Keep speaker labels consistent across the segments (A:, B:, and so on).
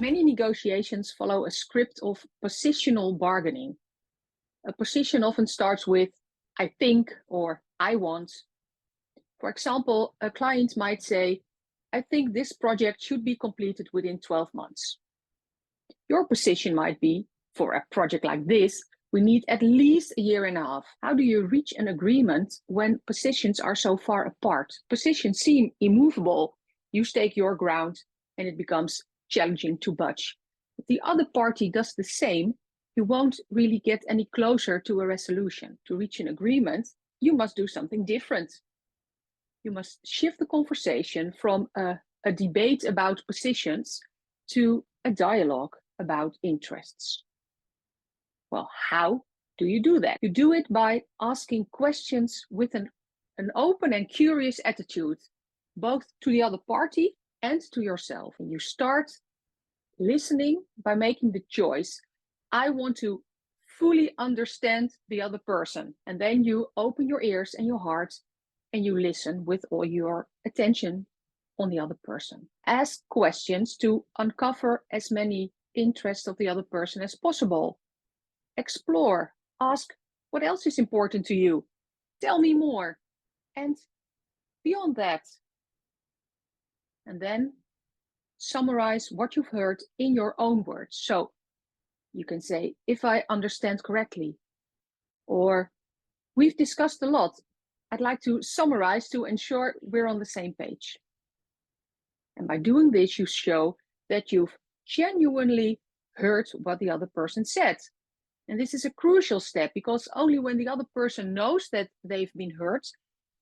A: Many negotiations follow a script of positional bargaining. A position often starts with "I think" or "I want." For example, a client might say, "I think this project should be completed within 12 months. Your position might be, "For a project like this, we need at least a year and a half." How do you reach an agreement when positions are so far apart? Positions seem immovable. You stake your ground and it becomes challenging to budge. If the other party does the same, you won't really get any closer to a resolution. To reach an agreement, you must do something different. You must shift the conversation from a debate about positions to a dialogue about interests. Well, how do you do that? You do it by asking questions with an open and curious attitude, both to the other party and to yourself. And you start listening by making the choice, "I want to fully understand the other person." And then you open your ears and your heart and you listen with all your attention on the other person. Ask questions to uncover as many interests of the other person as possible. Explore. Ask, "What else is important to you? Tell me more." And beyond that. And then summarize what you've heard in your own words. So you can say, "If I understand correctly," or "We've discussed a lot. I'd like to summarize to ensure we're on the same page." And by doing this, you show that you've genuinely heard what the other person said. And this is a crucial step because only when the other person knows that they've been heard,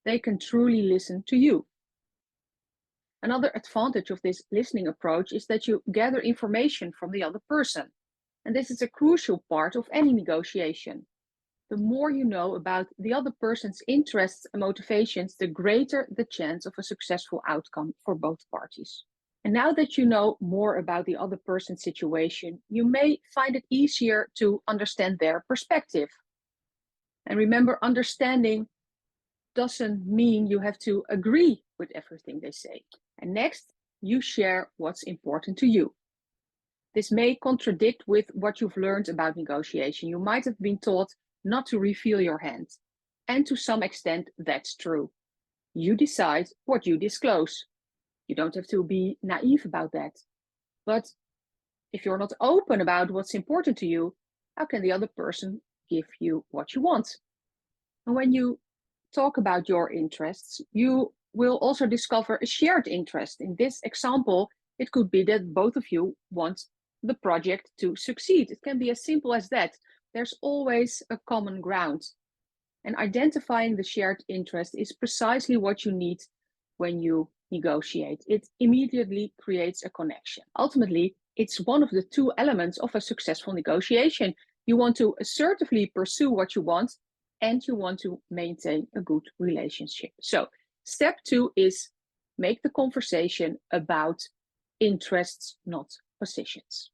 A: they can truly listen to you. Another advantage of this listening approach is that you gather information from the other person. And this is a crucial part of any negotiation. The more you know about the other person's interests and motivations, the greater the chance of a successful outcome for both parties. And now that you know more about the other person's situation, you may find it easier to understand their perspective. And remember, understanding doesn't mean you have to agree with everything they say. And next, you share what's important to you. This may contradict with what you've learned about negotiation. You might have been taught not to reveal your hand. And to some extent, that's true. You decide what you disclose. You don't have to be naive about that. But if you're not open about what's important to you, how can the other person give you what you want? And when you talk about your interests, you will also discover a shared interest. In this example, it could be that both of you want the project to succeed. It can be as simple as that. There's always a common ground. And identifying the shared interest is precisely what you need when you negotiate. It immediately creates a connection. Ultimately, it's one of the two elements of a successful negotiation. You want to assertively pursue what you want, and you want to maintain a good relationship. So step 2 is make the conversation about interests, not positions.